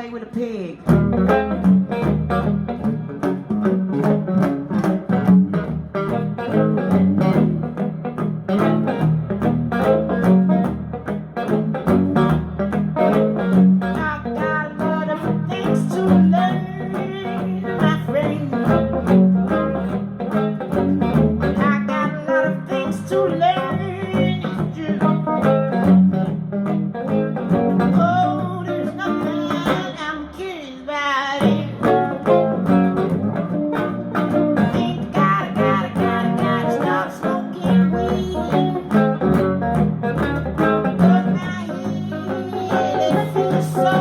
play with a pig. I got a lot of things to learn, my friend. I got a lot of things to learn. Oh, there's nothing I'm curious about it. Think gotta stop smoking weed. 'Cause my head, it feels so